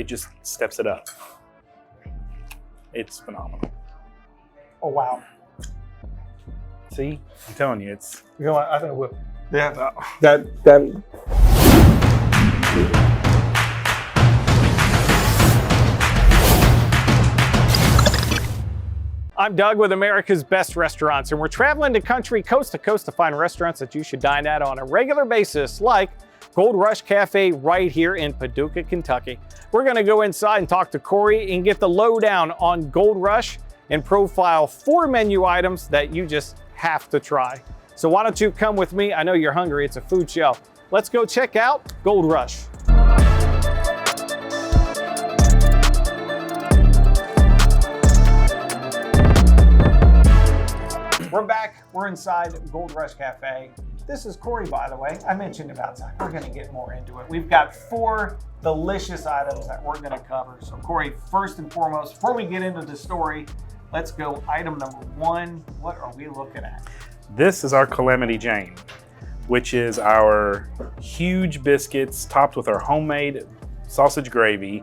it just steps it up. It's phenomenal. Oh, wow. See, I'm telling you, it's. You know what? I think we'll. Yeah. That. I'm Doug with America's Best Restaurants, and we're traveling the country coast to coast to find restaurants that you should dine at on a regular basis, like Gold Rush Cafe right here in Paducah, Kentucky. We're gonna go inside and talk to Corey and get the lowdown on Gold Rush and profile 4 menu items that you just have to try. So why don't you come with me? I know you're hungry, it's a food show. Let's go check out Gold Rush. We're back, we're inside Gold Rush Cafe. This is Corey, by the way. I mentioned it outside. We're gonna get more into it. We've got 4 delicious items that we're gonna cover. So Corey, first and foremost, before we get into the story, let's go item number 1. What are we looking at? This is our Calamity Jane, which is our huge biscuits topped with our homemade sausage gravy,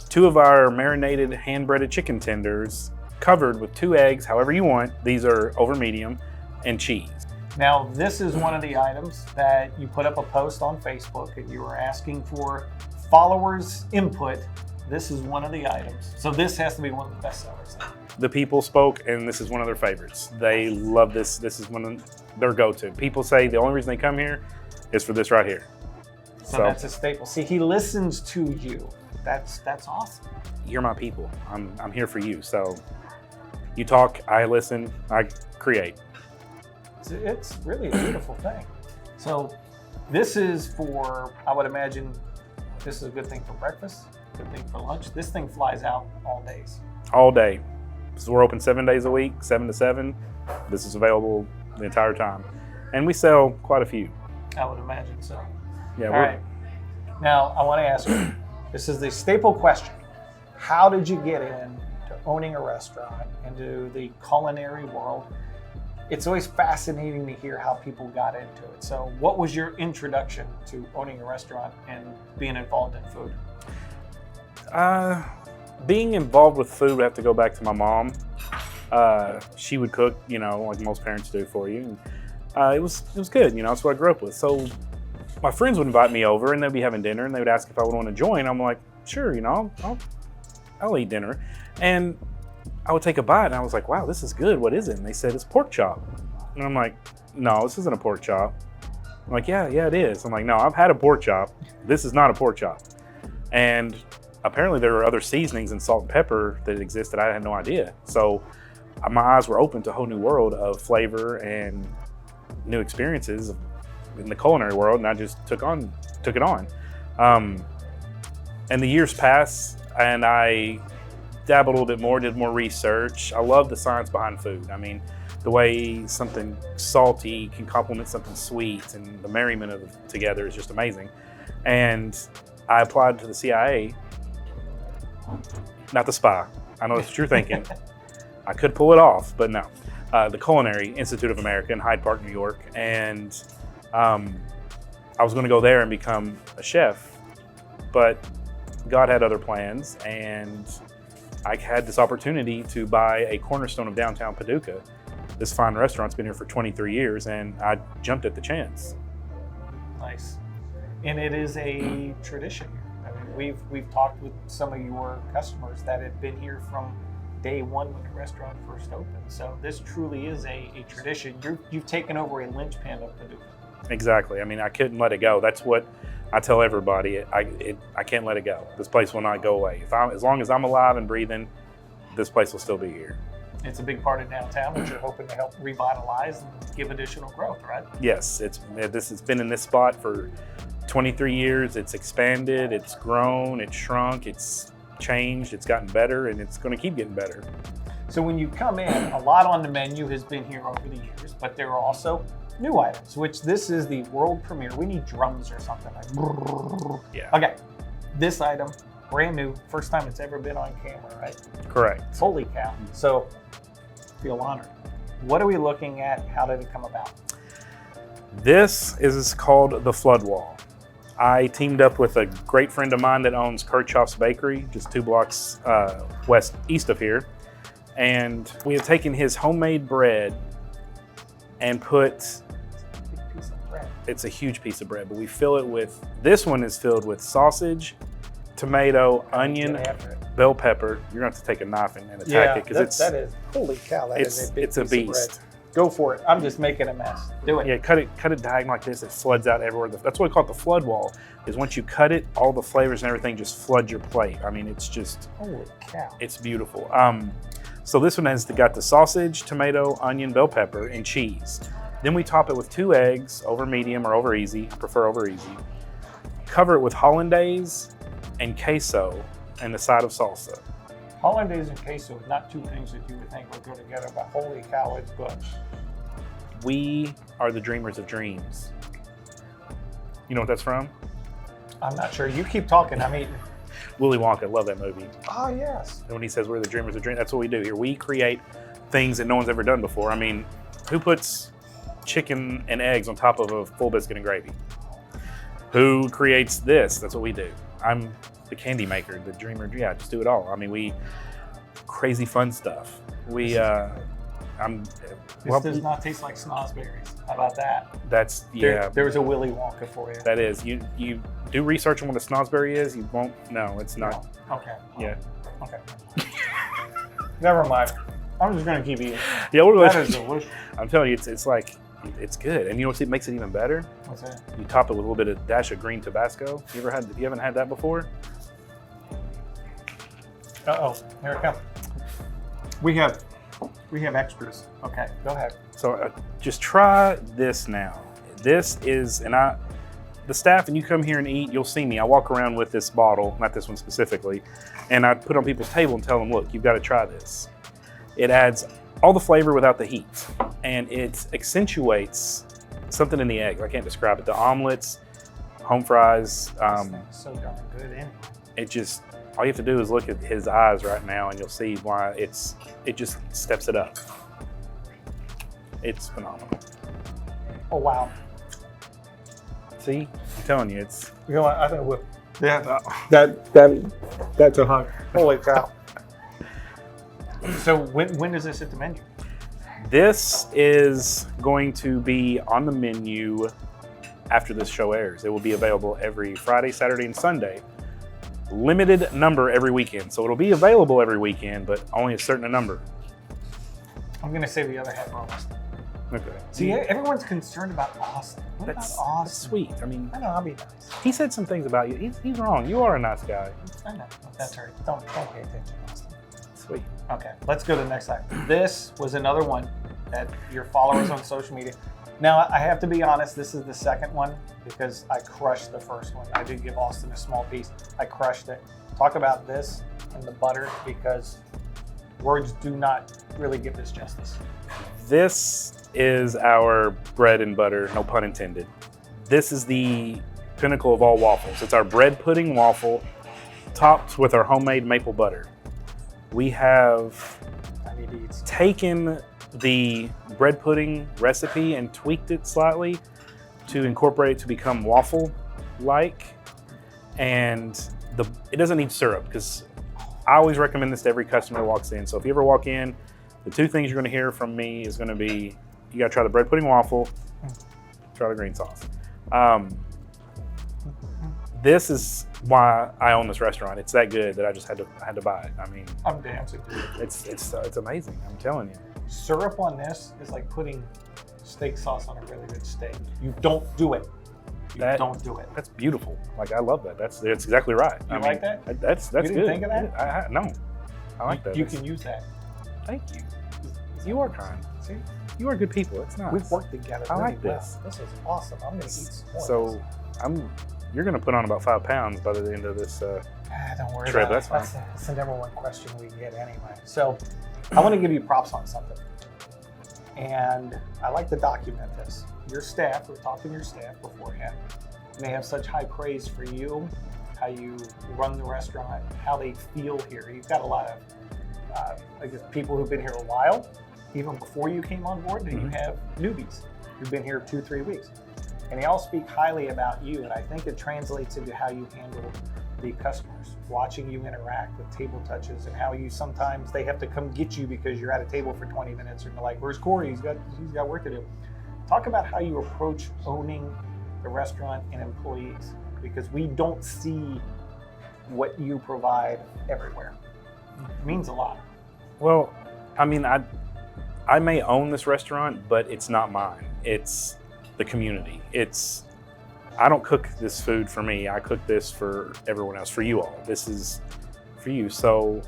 2 of our marinated hand-breaded chicken tenders, covered with 2 eggs, however you want. These are over medium, and cheese. Now, this is one of the items that you put up a post on Facebook and you were asking for followers' input. This is one of the items. So this has to be one of the best sellers. The people spoke, and this is one of their favorites. They love this. This is one of their go-to. People say the only reason they come here is for this right here. So that's a staple. See, he listens to you. That's awesome. You're my people. I'm here for you. So you talk, I listen, I create. It's really a beautiful thing. So this is for, I would imagine, this is a good thing for breakfast, good thing for lunch. This thing flies out all days. All day. So we're open 7 days a week, 7 to 7. This is available the entire time. And we sell quite a few. I would imagine so. Yeah. All right. Now, I want to ask you, this is the staple question. How did you get into owning a restaurant, into the culinary world? It's always fascinating to hear how people got into it. So what was your introduction to owning a restaurant and being involved in food? Being involved with food would have to go back to my mom. She would cook, you know, like most parents do for you. And, it was good, you know, that's what I grew up with. So my friends would invite me over and they'd be having dinner and they would ask if I would want to join. I'm like, sure, you know, I'll eat dinner. And I would take a bite and I was like, wow, this is good. What is it? And they said, it's pork chop. And I'm like, no, this isn't a pork chop. I'm like, yeah, it is. I'm like, no, I've had a pork chop. This is not a pork chop. And apparently there were other seasonings and salt and pepper that existed. I had no idea. So my eyes were open to a whole new world of flavor and new experiences in the culinary world. And I just took it on. And the years passed and I dabbled a little bit more, did more research. I love the science behind food. I mean, the way something salty can complement something sweet and the merriment of it together is just amazing. And I applied to the CIA, not the spy. I know that's what you're thinking. I could pull it off, but no. The Culinary Institute of America in Hyde Park, New York. And I was gonna go there and become a chef, but God had other plans, and I had this opportunity to buy a cornerstone of downtown Paducah. This fine restaurant's been here for 23 years, and I jumped at the chance. Nice. And it is a tradition here. I mean, we've talked with some of your customers that have been here from day one when the restaurant first opened. So this truly is a tradition. You've taken over a linchpin of Paducah. Exactly. I mean, I couldn't let it go. That's what I tell everybody. I can't let it go. This place will not go away. As long as I'm alive and breathing, this place will still be here. It's a big part of downtown, which you're hoping to help revitalize and give additional growth, right? Yes, this has been in this spot for 23 years. It's expanded, it's grown, it's shrunk, it's changed, it's gotten better, and it's going to keep getting better. So when you come in, a lot on the menu has been here over the years, but there are also new items, which this is the world premiere. We need drums or something like. Yeah. Okay, this item, brand new, first time it's ever been on camera, right? Correct. Holy cow. So feel honored. What are we looking at? How did it come about? This is called the flood wall. I teamed up with a great friend of mine that owns Kirchhoff's Bakery, just 2 blocks east of here. And we have taken his homemade bread and put, it's a huge piece of bread, but we fill it with, this one is filled with sausage, tomato, onion, bell pepper. You're going to have to take a knife and attack it because that is, holy cow, that is a big it's a piece of beast. bread. Go for it. I'm just making a mess. Do it. Yeah, cut it diagonal like this. It floods out everywhere. That's what we call it, the flood wall. Is once you cut it, all the flavors and everything just flood your plate. I mean, it's just, holy cow. It's beautiful. So this one has got the sausage, tomato, onion, bell pepper, and cheese. Then we top it with 2 eggs, over medium or over easy. I prefer over easy. Cover it with hollandaise and queso and a side of salsa. Hollandaise and queso, not 2 things that you would think would go together, but holy cow, it's good. We are the dreamers of dreams. You know what that's from? I'm not sure. You keep talking. I'm eating. Willy Wonka, love that movie. Oh, yes. And when he says we're the dreamers of dreams, that's what we do here. We create things that no one's ever done before. I mean, who puts chicken and eggs on top of a full biscuit and gravy? Who creates this? That's what we do. I'm the candy maker, the dreamer. Yeah, just do it all. I mean, we crazy fun stuff. We, This does not taste like snozberries. How about that? That's, yeah. There's a Willy Wonka for you. That is. You do research on what a snozberry is, you won't, no, it's not. No. Okay. Yeah. Okay. Never mind. I'm just going to keep eating. Yeah, that is delicious. I'm telling you, it's like, it's good. And you know what makes it even better? What's that? You top it with a little bit of dash of green Tabasco. If you haven't had that before? Uh-oh, here it comes. We have extras. Okay, go ahead. So just try this now. This is, the staff, and you come here and eat, you'll see me. I walk around with this bottle, not this one specifically, and I put it on people's table and tell them, look, you've got to try this. It adds all the flavor without the heat, and it accentuates something in the egg. I can't describe it. The omelets, home fries. So darn good anyway. It just, all you have to do is look at his eyes right now and you'll see why it just steps it up. It's phenomenal. Oh, wow. See, I'm telling you, it's. You know what, I think we'll, yeah, that's a hug. Holy cow. So when does this hit the menu? This is going to be on the menu after this show airs. It will be available every Friday, Saturday, and Sunday. Limited number every weekend. So it'll be available every weekend, but only a certain number. I'm going to save the other half for Austin. Okay. See, everyone's concerned about Austin. What about Austin? That's sweet. I mean, I know, I'll be nice. He said some things about you. He's wrong. You are a nice guy. I know. That's right. Don't pay attention, Austin. Sweet. Okay, let's go to the next slide. This was another one that your followers on social media. Now, I have to be honest, this is the second one because I crushed the first one. I did give Austin a small piece. I crushed it. Talk about this and the butter because words do not really give this justice. This is our bread and butter, no pun intended. This is the pinnacle of all waffles. It's our bread pudding waffle topped with our homemade maple butter. We have taken the bread pudding recipe and tweaked it slightly to incorporate it to become waffle-like. And it doesn't need syrup because I always recommend this to every customer that walks in. So if you ever walk in, the 2 things you're going to hear from me is going to be, you got to try the bread pudding waffle, try the green sauce. This is why I own this restaurant. It's that good that I just had to buy it. I mean, I'm dancing. It's amazing. I'm telling you. Syrup on this is like putting steak sauce on a really good steak. You don't do it. Don't do it. That's beautiful. Like I love that. That's exactly right. You like that? That's you good. Didn't think of that? No, I like that. You can use that. Thank you. You are kind. See, you are good people. It's nice. We've worked together. I like well. this. This is awesome. I'm gonna eat some more. So you're gonna put on about 5 pounds by the end of this don't worry trip. about That's fine. That's the number one question we get anyway. So I want to give you props on something. And I like to document this. Your staff, we're talking to your staff beforehand, and they have such high praise for you, how you run the restaurant, how they feel here. You've got a lot of I guess people who've been here a while, even before you came on board, then you have newbies who've been here 2-3 weeks. and they all speak highly about you. And I think it translates into how you handle the customers, watching you interact with table touches, and how you sometimes they have to come get you because you're at a table for 20 minutes and they're like, where's Corey? He's got work to do. Talk about how you approach owning the restaurant and employees, because we don't see what you provide everywhere. It means a lot. Well, I mean, I may own this restaurant, but it's not mine. It's the community. I don't cook this food for me. I cook this for everyone else, for you all. This is for you. So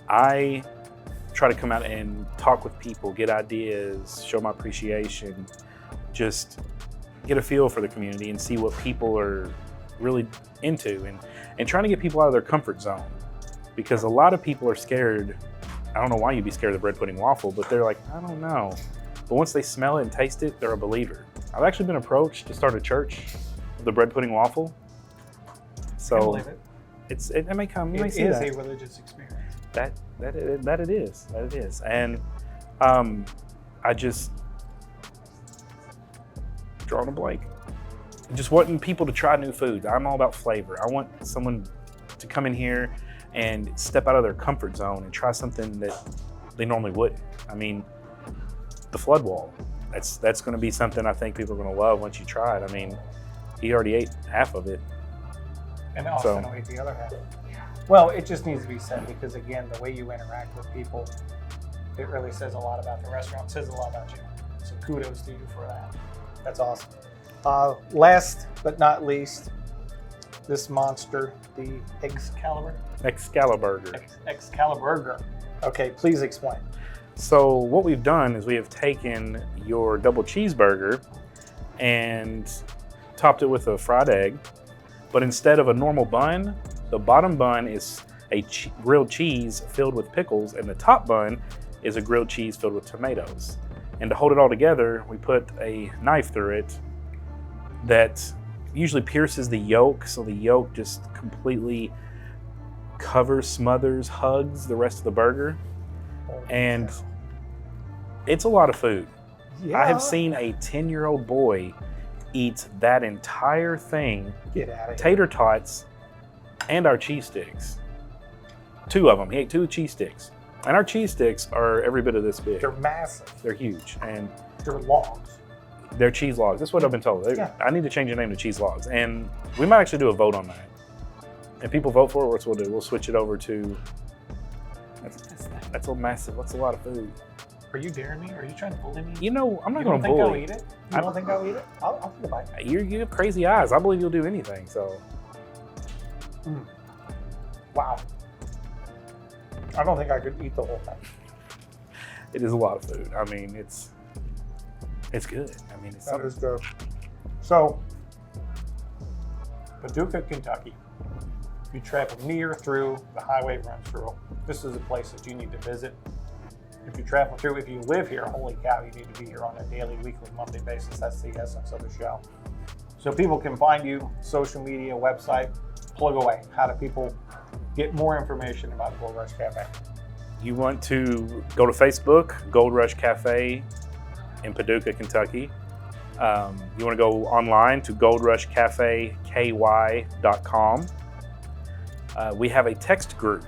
I try to come out and talk with people, get ideas, show my appreciation, just get a feel for the community and see what people are really into, and trying to get people out of their comfort zone. Because a lot of people are scared. I don't know why you'd be scared of the bread pudding waffle, but they're like, I don't know. But once they smell it and taste it, they're a believer. I've actually been approached to start a church of the bread pudding waffle. So I believe it. It may come. You may see is that. a religious experience. That it is. And I just drawing a blank. Just wanting people to try new foods. I'm all about flavor. I want someone to come in here and step out of their comfort zone and try something that they normally wouldn't. I mean, the flood wall. That's going to be something I think people are going to love once you try it. I mean, he already ate half of it. And Austin will eat the other half. Well, it just needs to be said, because again, the way you interact with people, it really says a lot about the restaurant. It says a lot about you. So kudos to you for that. That's awesome. Last but not least, this monster, the Eggscaliburger. Eggscaliburger. Okay, please explain. So what we've done is we have taken your double cheeseburger and topped it with a fried egg, but instead of a normal bun, the bottom bun is a grilled cheese filled with pickles, and the top bun is a grilled cheese filled with tomatoes. And to hold it all together, we put a knife through it that usually pierces the yolk, so the yolk just completely covers, smothers, hugs the rest of the burger. And it's a lot of food. Yeah. I have seen a 10-year-old boy eat that entire thing, get out of here, tater tots, and our cheese sticks. 2 of them. He ate 2 cheese sticks. And our cheese sticks are every bit of this big. They're massive. They're huge. And they're logs. They're cheese logs. That's what I've been told. Yeah. I need to change the name to cheese logs. And we might actually do a vote on that. If people vote for it, what we'll do, we'll switch it over to, that's a massive, that's a lot of food. Are you daring me? Are you trying to bully me? You know, I'm not going to bully. You don't think I'll eat it? You don't think I'll eat it? I'll think about it. You have crazy eyes. I believe you'll do anything, so. Wow. I don't think I could eat the whole thing. It is a lot of food. I mean, it's good. I mean, that is good. So, Paducah, Kentucky. You travel near through, the highway runs through. This is a place that you need to visit. If you travel through, if you live here, holy cow, you need to be here on a daily, weekly, monthly basis. That's the essence of the show. So people can find you, social media, website, plug away. How do people get more information about Gold Rush Cafe? You want to go to Facebook, Gold Rush Cafe in Paducah, Kentucky. You want to go online to goldrushcafeky.com. We have a text group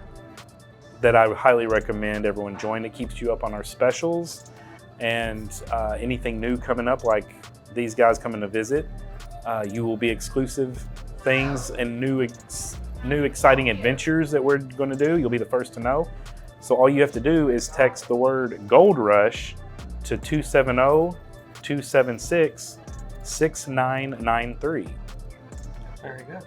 that I would highly recommend everyone join. It keeps you up on our specials and anything new coming up, like these guys coming to visit. You will be exclusive things and new exciting adventures that we're going to do. You'll be the first to know. So all you have to do is text the word Gold Rush to 270-276-6993. Very good.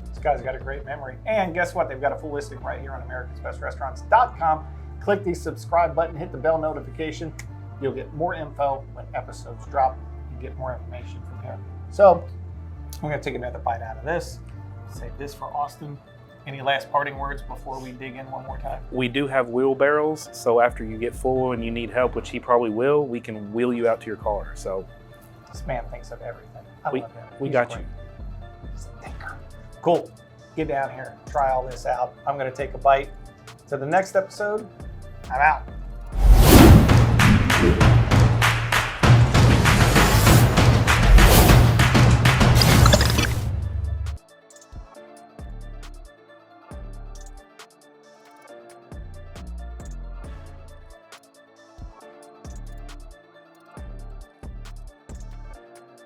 This guy's got a great memory. And guess what? They've got a full listing right here on americansbestrestaurants.com. Click the subscribe button, hit the bell notification. You'll get more info when episodes drop. You get more information from here. So I'm going to take another bite out of this. Save this for Austin. Any last parting words before we dig in one more time? We do have wheelbarrows, so after you get full and you need help, which he probably will, we can wheel you out to your car. So this man thinks of everything. I love him. We got you. He's a thinker. Cool. Get down here. Try all this out. I'm going to take a bite. To the next episode, I'm out.